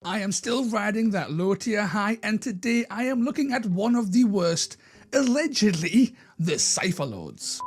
I am still riding that low tier high, and today I am looking at one of the worst, allegedly, the CYPHER LORDS.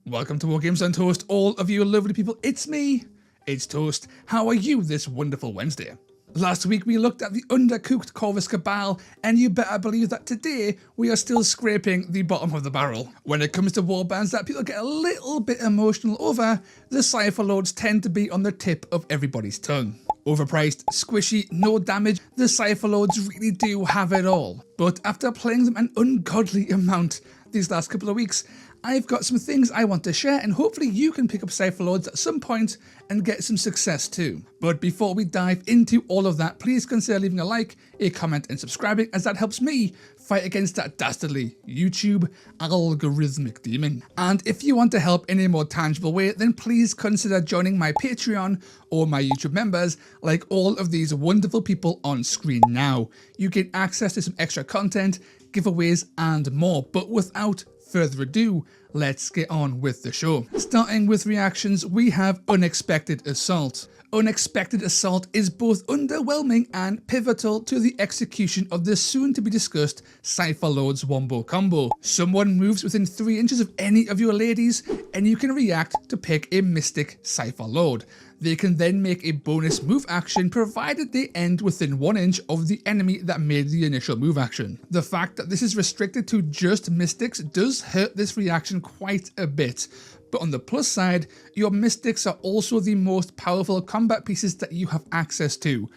Welcome to War Games on Toast, all of you lovely people. It's me, it's Toast. How are you this wonderful Wednesday? Last week we looked at the undercooked Corvus Cabal, and you better believe that today we are still scraping the bottom of the barrel. When it comes to warbands that people get a little bit emotional over, the CYPHER LORDS tend to be on the tip of everybody's tongue. Overpriced, squishy, no damage, the CYPHER LORDS really do have it all. But after playing them an ungodly amount these last couple of weeks, I've got some things I want to share, and hopefully you can pick up CYPHER LORDS at some point and get some success too. But before we dive into all of that, please consider leaving a like, a comment and subscribing, as that helps me fight against that dastardly YouTube algorithmic demon. And if you want to help in a more tangible way, then please consider joining my Patreon or my YouTube members, like all of these wonderful people on screen now. You get access to some extra content, giveaways and more. But without further ado, let's get on with the show. Starting with reactions, we have Unexpected Assault. Unexpected Assault is both underwhelming and pivotal to the execution of the soon-to-be-discussed CYPHER LORDS wombo combo. Someone moves within 3 inches of any of your ladies, and you can react to pick a Mystic CYPHER LORD. They can then make a bonus move action provided they end within 1 inch of the enemy that made the initial move action. The fact that this is restricted to just Mystics does hurt this reaction quite a bit. But on the plus side, your Mystics are also the most powerful combat pieces that you have access to.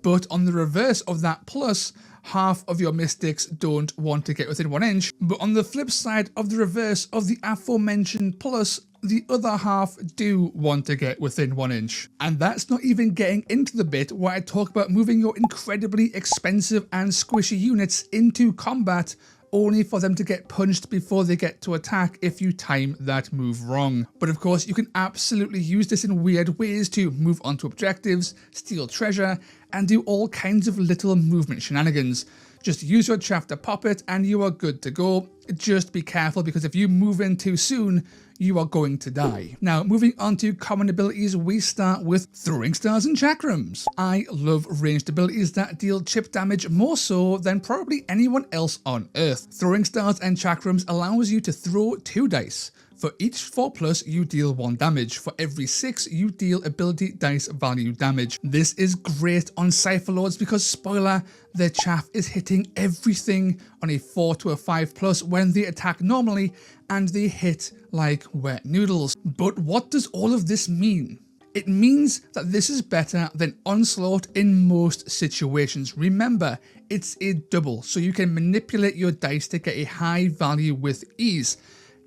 But on the reverse of that plus, half of your Mystics don't want to get within 1 inch. But on the flip side of the reverse of the aforementioned plus, the other half do want to get within 1 inch. And that's not even getting into the bit where I talk about moving your incredibly expensive and squishy units into combat only for them to get punched before they get to attack if you time that move wrong. But of course, you can absolutely use this in weird ways to move onto objectives, steal treasure, and do all kinds of little movement shenanigans. Just use your chaff to pop it and you are good to go. Just be careful, because if you move in too soon, you are going to die. Now, moving on to common abilities, we start with Throwing Stars and Chakrams. I love ranged abilities that deal chip damage more so than probably anyone else on Earth. Throwing Stars and Chakrams allows you to throw 2 dice. For each 4+, you deal 1 damage. For every 6, you deal ability dice value damage. This is great on CYPHER LORDS because, spoiler, their chaff is hitting everything on a 4 to a 5+ when they attack normally, and they hit like wet noodles. But what does all of this mean? It means that this is better than Onslaught in most situations. Remember, it's a double, so you can manipulate your dice to get a high value with ease.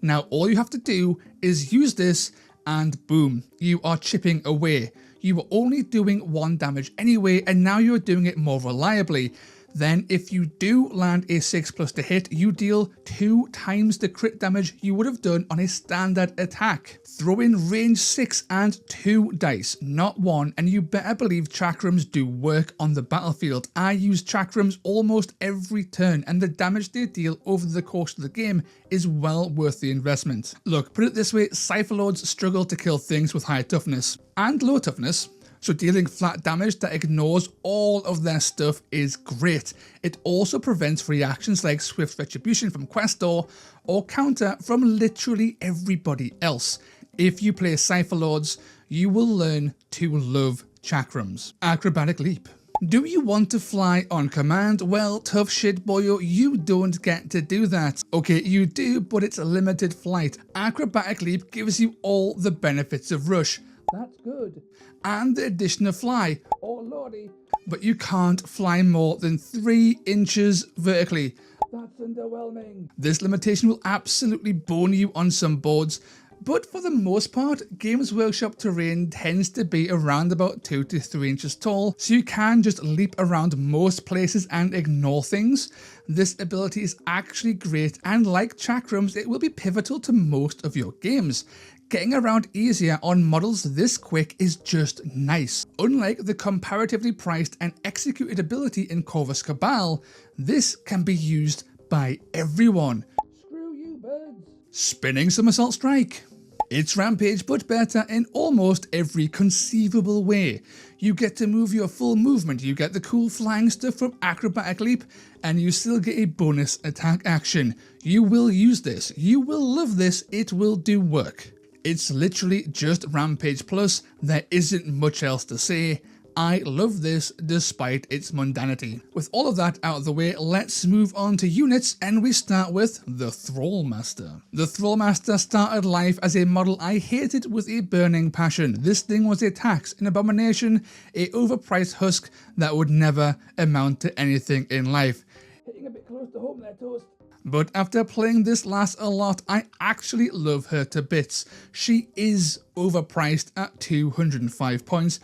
Now all you have to do is use this and boom, you are chipping away. You were only doing 1 damage anyway, and now you're doing it more reliably. Then if you do land a 6+ to hit, you deal 2 times the crit damage you would have done on a standard attack. Throw in range 6 and 2 dice, not 1, and you better believe chakrams do work on the battlefield. I use chakrams almost every turn, and the damage they deal over the course of the game is well worth the investment. Look, put it this way, CYPHER LORDS struggle to kill things with high toughness and low toughness. So dealing flat damage that ignores all of their stuff is great. It also prevents reactions like Swift Retribution from Questor or Counter from literally everybody else. If you play CYPHER LORDS, you will learn to love chakrams. Acrobatic Leap. Do you want to fly on command? Well, tough shit boyo, you don't get to do that. Okay, you do, but it's a limited flight. Acrobatic Leap gives you all the benefits of Rush. That's good. And the addition of Fly. Oh lordy. But you can't fly more than 3 inches vertically. That's underwhelming. This limitation will absolutely bone you on some boards, but for the most part, Games Workshop terrain tends to be around about 2 to 3 inches tall, so you can just leap around most places and ignore things. This ability is actually great, and like chakrams, it will be pivotal to most of your games. Getting around easier on models this quick is just nice. Unlike the comparatively priced and executed ability in Corvus Cabal, this can be used by everyone. Screw you, birds. Spinning Somersault Strike. It's Rampage, but better in almost every conceivable way. You get to move your full movement, you get the cool flying stuff from Acrobatic Leap, and you still get a bonus attack action. You will use this, you will love this, it will do work. It's literally just Rampage Plus, there isn't much else to say. I love this despite its mundanity. With all of that out of the way, let's move on to units, and we start with the Thrallmaster. The Thrallmaster started life as a model I hated with a burning passion. This thing was a tax, an abomination, a overpriced husk that would never amount to anything in life. Hitting a bit close to home there, Toast. But after playing this lass a lot, I actually love her to bits. She is overpriced at 205 points,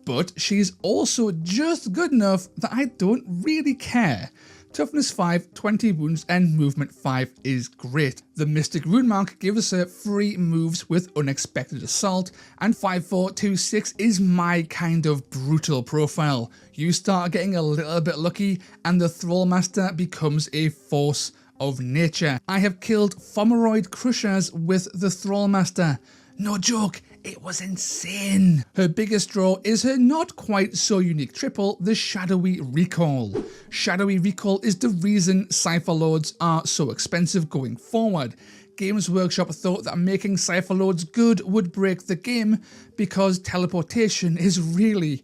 but she's also just good enough that I don't really care. Toughness 5, 20 wounds, and movement 5 is great. The Mystic Rune Mark gives her free moves with Unexpected Assault, and 5426 is my kind of brutal profile. You start getting a little bit lucky, and the Thrallmaster becomes a force of nature. I have killed Fomeroid Crushers with the Thrallmaster. No joke, it was insane. Her biggest draw is her not quite so unique triple, the Shadowy Recall. Shadowy Recall is the reason CYPHER Lords are so expensive going forward. Games Workshop thought that making CYPHER Lords good would break the game because teleportation is really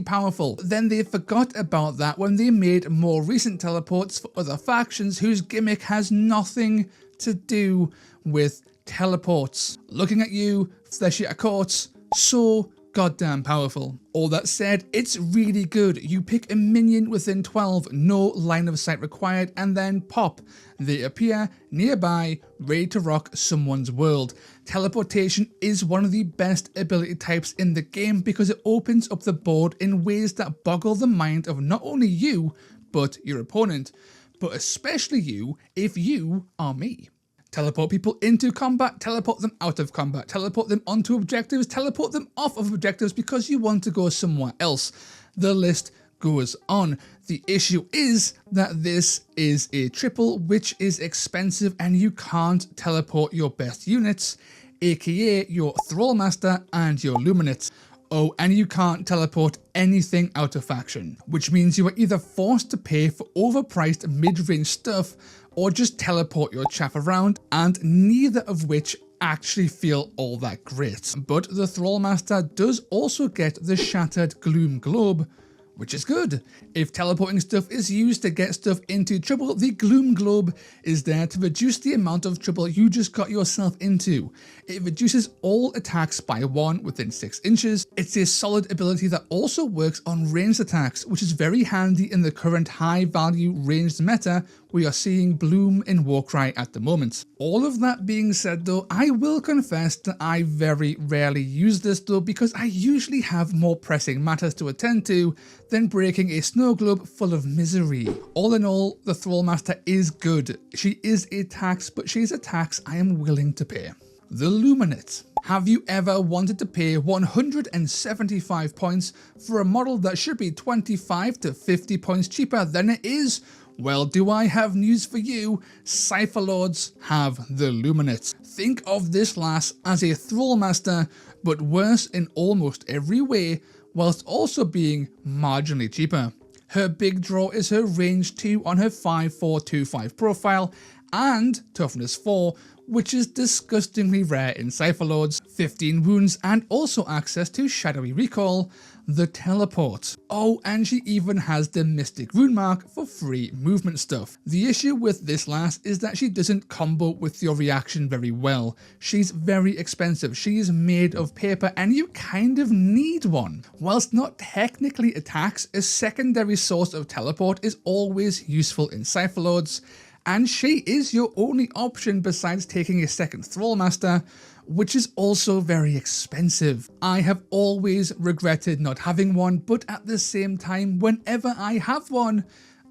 powerful. Then they forgot about that when they made more recent teleports for other factions whose gimmick has nothing to do with teleports. Looking at you, fleshy courts, so goddamn powerful. All that said, it's really good. You pick a minion within 12, no line of sight required, and then pop. They appear nearby, ready to rock someone's world. Teleportation is one of the best ability types in the game because it opens up the board in ways that boggle the mind of not only you, but your opponent. But especially you, if you are me. Teleport people into combat, teleport them out of combat, teleport them onto objectives, teleport them off of objectives because you want to go somewhere else. The list goes on. The issue is that this is a triple, which is expensive, and you can't teleport your best units, aka your Thrallmaster and your Luminate. Oh, and you can't teleport anything out of faction, which means you are either forced to pay for overpriced mid-range stuff or just teleport your chaff around, and neither of which actually feel all that great. But the Thrallmaster does also get the Shattered Gloom Globe, which is good. If teleporting stuff is used to get stuff into trouble, the Gloom Globe is there to reduce the amount of trouble you just got yourself into. It reduces all attacks by 1 within 6 inches. It's a solid ability that also works on ranged attacks, which is very handy in the current high value ranged meta we are seeing bloom in Warcry at the moment. All of that being said though, I will confess that I very rarely use this though because I usually have more pressing matters to attend to than breaking a snow globe full of misery. All in all, the Thrallmaster is good. She is a tax, but she's a tax I am willing to pay. The Luminate. Have you ever wanted to pay 175 points for a model that should be 25 to 50 points cheaper than it is? Well, do I have news for you? CYPHER Lords have the Luminate. Think of this lass as a Thrallmaster, but worse in almost every way, whilst also being marginally cheaper. Her big draw is her range 2 on her 5425 profile, and toughness 4, which is disgustingly rare in CYPHER Lords, 15 wounds, and also access to Shadowy Recall, the teleport. Oh, and she even has the Mystic Rune Mark for free movement stuff. The issue with this lass is that she doesn't combo with your reaction very well. She's very expensive, she is made of paper, and you kind of need one. Whilst not technically a tax, a secondary source of teleport is always useful in CYPHER Lords, and she is your only option besides taking a second Thrallmaster, which is also very expensive. I have always regretted not having one, but at the same time, whenever I have one,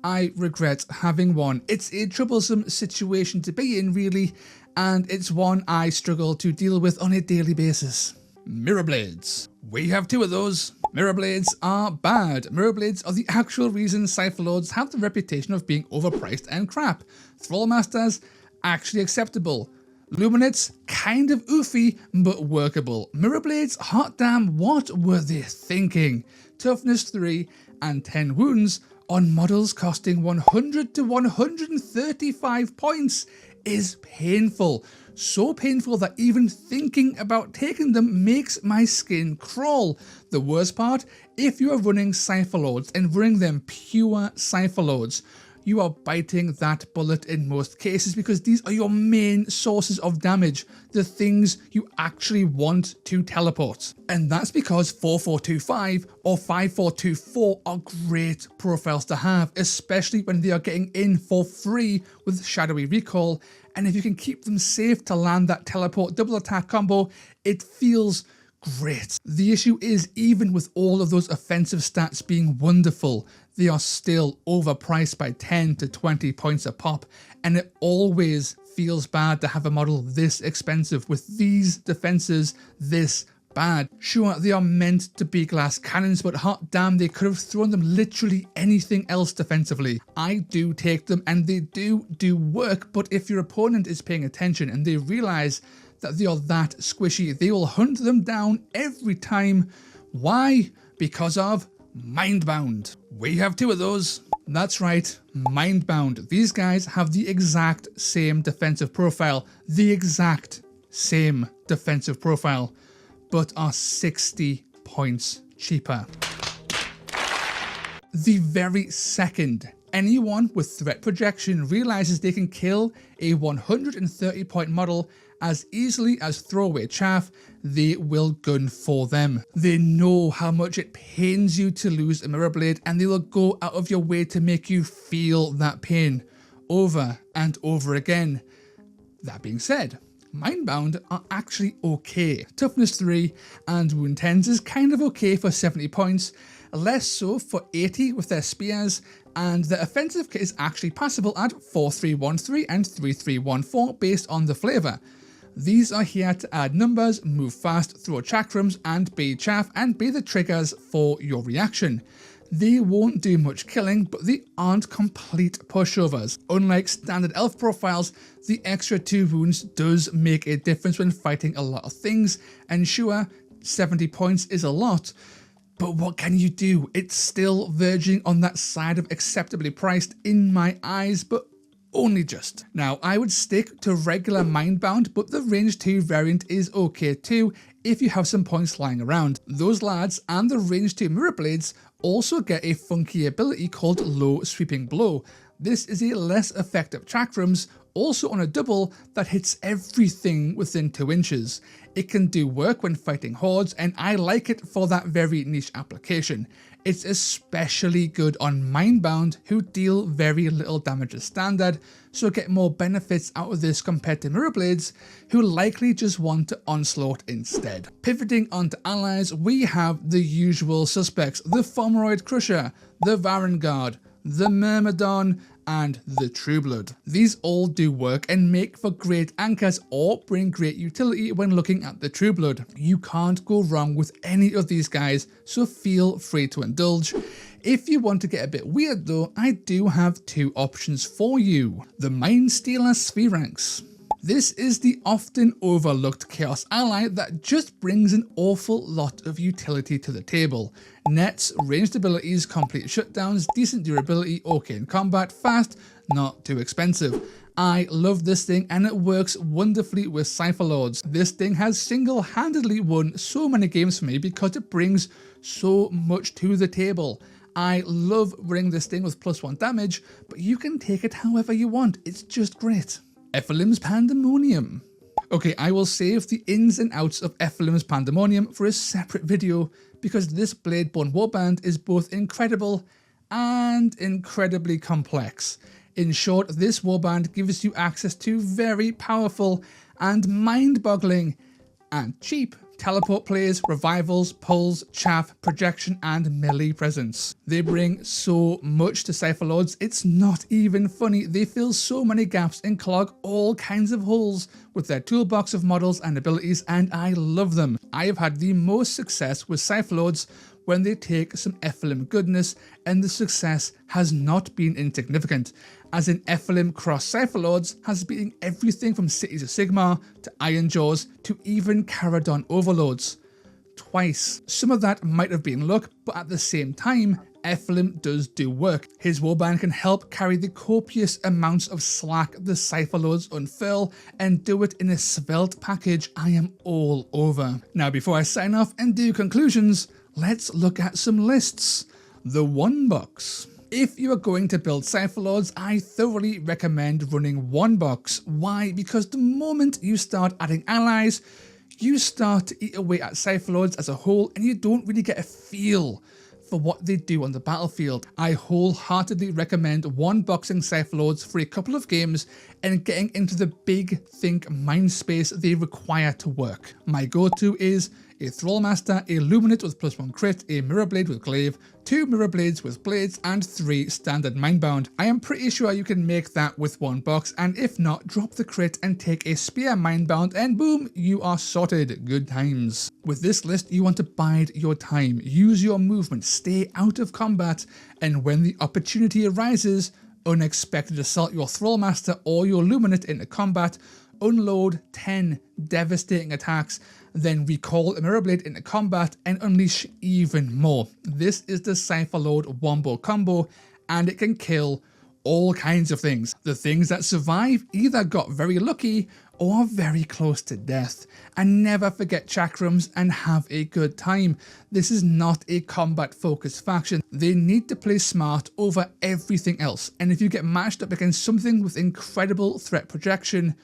I regret having one. It's a troublesome situation to be in really, and it's one I struggle to deal with on a daily basis. Mirrorblades. We have 2 of those. Mirrorblades are bad. Mirrorblades are the actual reason CYPHER Lords have the reputation of being overpriced and crap. Thrallmasters, actually acceptable. Luminate's kind of oofy, but workable. Mirrorblades, hot damn, what were they thinking? Toughness 3 and 10 wounds on models costing 100 to 135 points is painful. So painful that even thinking about taking them makes my skin crawl. The worst part, if you are running CYPHER LORDS and running them pure CYPHER LORDS, you are biting that bullet in most cases because these are your main sources of damage, the things you actually want to teleport. And that's because 4425 or 5424 are great profiles to have, especially when they are getting in for free with Shadowy Recall. And if you can keep them safe to land that teleport double attack combo, it feels great. The issue is, even with all of those offensive stats being wonderful, they are still overpriced by 10 to 20 points a pop, and it always feels bad to have a model this expensive with these defenses this bad. Sure, they are meant to be glass cannons, but hot damn, they could have thrown them literally anything else defensively. I do take them and they do work, but if your opponent is paying attention and they realize that they are that squishy, they will hunt them down every time. Why? Because of Mindbound. We have 2 of those. That's right, Mindbound. These guys have the exact same defensive profile, but are 60 points cheaper. The very second anyone with threat projection realizes they can kill a 130 point model as easily as throwaway chaff, they will gun for them. They know how much it pains you to lose a Mirrorblade, and they will go out of your way to make you feel that pain over and over again. That being said, Mindbound are actually okay. Toughness 3 and Wound 10s is kind of okay for 70 points, less so for 80 with their spears, and the offensive kit is actually passable at 4313 and 3314 based on the flavour. These are here to add numbers, move fast, throw chakrams, and be chaff, and be the triggers for your reaction. They won't do much killing, but they aren't complete pushovers. Unlike standard elf profiles, the extra 2 wounds does make a difference when fighting a lot of things, and sure, 70 points is a lot, but what can you do? It's still verging on that side of acceptably priced in my eyes, but only just. Now, I would stick to regular Mindbound, but the range 2 variant is okay too if you have some points lying around. Those lads and the range 2 Mirrorblades also get a funky ability called Low Sweeping Blow. This is a less effective chakrams, also on a double that hits everything within 2 inches. It can do work when fighting hordes, and I like it for that very niche application. It's especially good on Mindbound, who deal very little damage as standard, so get more benefits out of this compared to Mirrorblades, who likely just want to onslaught instead. Pivoting onto allies, we have the usual suspects: the Fomoroid Crusher, the Varangard, the Myrmidon, and the Trueblood. These all do work and make for great anchors or bring great utility when looking at the Trueblood. You can't go wrong with any of these guys, so feel free to indulge. If you want to get a bit weird though, I do have 2 options for you. The Mindstealer Spheranx. This is the often overlooked Chaos ally that just brings an awful lot of utility to the table. Nets, ranged abilities, complete shutdowns, decent durability, okay in combat, fast, not too expensive. I love this thing and it works wonderfully with CYPHER LORDS. This thing has single-handedly won so many games for me because it brings so much to the table. I love running this thing with +1 damage, but you can take it however you want, it's just great. Ephelim's Pandemonium. Okay, I will save the ins and outs of Ephelim's Pandemonium for a separate video because this Bladeborn warband is both incredible and incredibly complex. In short, this warband gives you access to very powerful and mind-boggling and cheap teleport plays, revivals, pulls, chaff, projection, and melee presence. They bring so much to CYPHER LORDS, it's not even funny. They fill so many gaps and clog all kinds of holes with their toolbox of models and abilities, and I love them. I have had the most success with CYPHER LORDS when they take some FLM goodness, and the success has not been insignificant, as in FLM Cross CYPHER LORDS has beaten everything from Cities of Sigmar to Iron Jaws to even Caradon Overlords. Twice. Some of that might have been luck, but at the same time, FLM does do work. His warband can help carry the copious amounts of slack the CYPHER LORDS unfurl, and do it in a svelte package I am all over. Now before I sign off and do conclusions, let's look at some lists. The one box. If you are going to build CYPHER LORDS, I thoroughly recommend running one box. Why? Because the moment you start adding allies, you start to eat away at CYPHER LORDS as a whole, and you don't really get a feel for what they do on the battlefield. I wholeheartedly recommend one-boxing CYPHER LORDS for a couple of games and getting into the big think mind space they require to work. My go-to is a Thrallmaster, a Luminate with +1 crit, a Mirrorblade with glaive, 2 Mirrorblades with blades, and 3 standard Mindbound. I am pretty sure you can make that with one box, and if not, drop the crit and take a Spear Mindbound, and boom, you are sorted. Good times. With this list, you want to bide your time, use your movement, stay out of combat, and when the opportunity arises, unexpected assault your Thrallmaster or your Luminate into combat, unload 10 devastating attacks, then recall a Mirrorblade into combat and unleash even more. This is the CYPHER LORD wombo combo, and it can kill all kinds of things. The things that survive either got very lucky or are very close to death. And never forget chakrams and have a good time. This is not a combat focused faction. They need to play smart over everything else, and if you get matched up against something with incredible threat projection,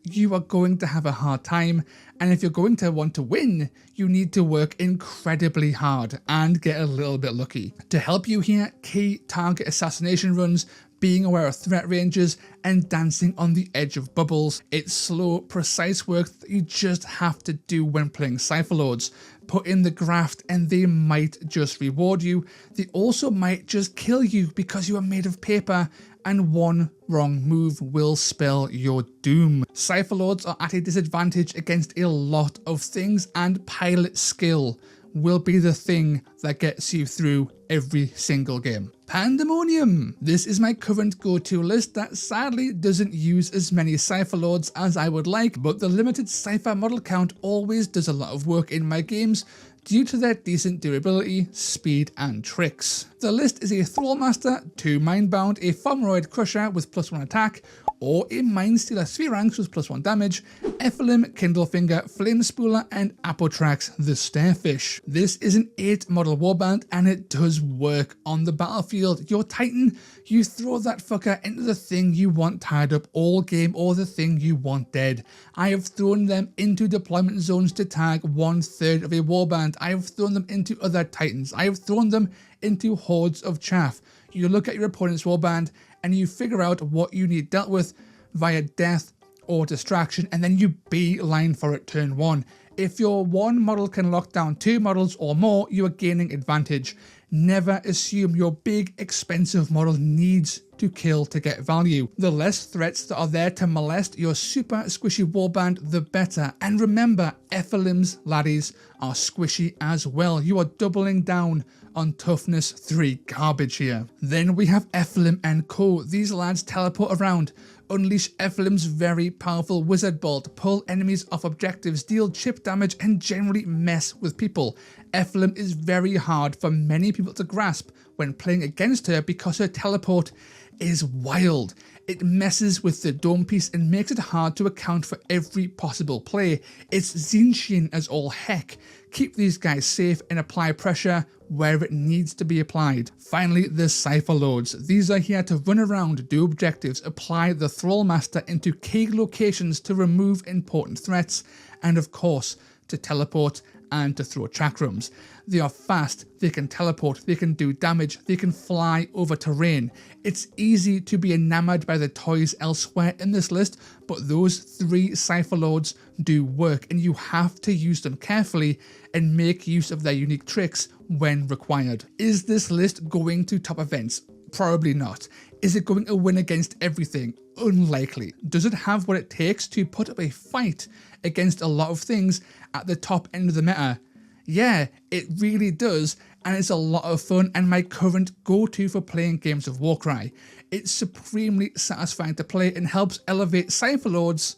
you are going to have a hard time, and if you're going to want to win, you need to work incredibly hard and get a little bit lucky. To help you here, key target assassination runs, being aware of threat ranges, and dancing on the edge of bubbles. It's slow, precise work that you just have to do when playing CYPHER LORDS. Put in the graft and they might just reward you. They also might just kill you because you are made of paper, and one wrong move will spell your doom. CYPHER LORDS are at a disadvantage against a lot of things, and pilot skill will be the thing that gets you through every single game. Pandemonium! This is my current go-to list that sadly doesn't use as many CYPHER LORDS as I would like, but the limited Cypher model count always does a lot of work in my games due to their decent durability, speed, and tricks. The list is a Thrallmaster, 2 Mindbound, a Fomoroid Crusher with +1 attack, or a Mindstealer Spheranx with +1 damage, FLM, Kindlefinger, Flamespooler, and Apotrax the Stairfish. This is an 8 model warband, and it does work on the battlefield. Your Titan, you throw that fucker into the thing you want tied up all game or the thing you want dead. I have thrown them into deployment zones to tag 1/3 of a warband. I have thrown them into other Titans. I have thrown them into hordes of chaff. You look at your opponent's warband and you figure out what you need dealt with via death or distraction, and then you beeline for it turn 1. If your one model can lock down 2 models or more, you are gaining advantage. Never assume your big expensive model needs to kill to get value. The less threats that are there to molest your super squishy warband, the better. And remember, FLM's laddies are squishy as well. You are doubling down on toughness 3 garbage here. Then we have FLM and Co. These lads teleport around, unleash FLM's very powerful wizard bolt, pull enemies off objectives, deal chip damage, and generally mess with people. FLM is very hard for many people to grasp when playing against her because her teleport is wild. It messes with the dome piece and makes it hard to account for every possible play. It's Zinchian as all heck. Keep these guys safe and apply pressure where it needs to be applied. Finally, the CYPHER LORDS. These are here to run around, do objectives, apply the Thrallmaster into key locations to remove important threats, and of course, to teleport and to throw chakrams. They are fast, they can teleport, they can do damage, they can fly over terrain. It's easy to be enamored by the toys elsewhere in this list, but those 3 CYPHER LORDS do work, and you have to use them carefully and make use of their unique tricks when required. Is this list going to top events? Probably not. Is it going to win against everything? Unlikely. Does it have what it takes to put up a fight against a lot of things at the top end of the meta? Yeah, it really does, and it's a lot of fun and my current go-to for playing games of Warcry. It's supremely satisfying to play and helps elevate CYPHER LORDS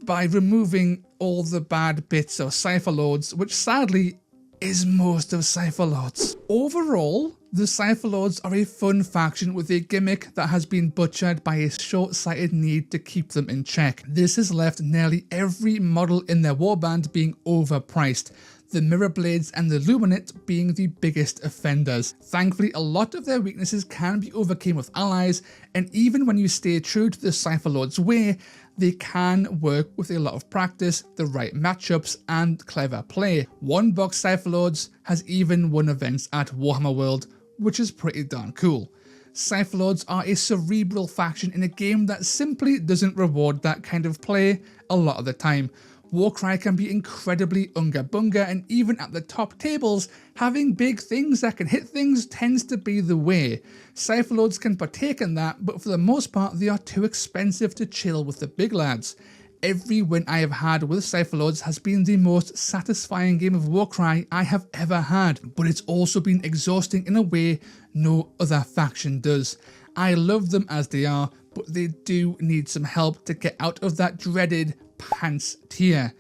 by removing all the bad bits of CYPHER LORDS, which sadly is most of CYPHER LORDS. Overall, the CYPHER LORDS are a fun faction with a gimmick that has been butchered by a short-sighted need to keep them in check. This has left nearly every model in their warband being overpriced, the Mirrorblades and the Luminate being the biggest offenders. Thankfully, a lot of their weaknesses can be overcome with allies, and even when you stay true to the CYPHER LORDS way, they can work with a lot of practice, the right matchups, and clever play. One box CYPHER LORDS has even won events at Warhammer World, which is pretty darn cool. CYPHER LORDS are a cerebral faction in a game that simply doesn't reward that kind of play a lot of the time. Warcry can be incredibly unga bunga, and even at the top tables, having big things that can hit things tends to be the way. CYPHER LORDS can partake in that, but for the most part they are too expensive to chill with the big lads. Every win I have had with CYPHER LORDS has been the most satisfying game of Warcry I have ever had, but it's also been exhausting in a way no other faction does. I love them as they are, but they do need some help to get out of that dreaded pants tier.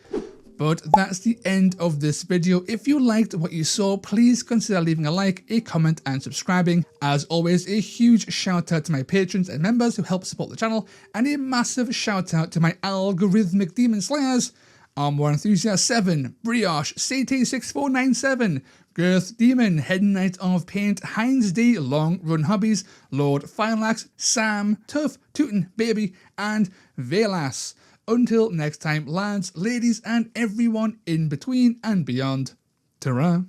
But that's the end of this video. If you liked what you saw, please consider leaving a like, a comment and subscribing. As always, a huge shout out to my patrons and members who help support the channel, and a massive shout out to my algorithmic demon slayers, Armor Enthusiast 7, Brioche, CT6497, Girth Demon, Head Knight of Paint, Heinz D, Long Run Hobbies, Lord Finelax, Sam, Tough, Tootin' Baby, and Velas. Until next time, lads, ladies, and everyone in between and beyond, ta-ra.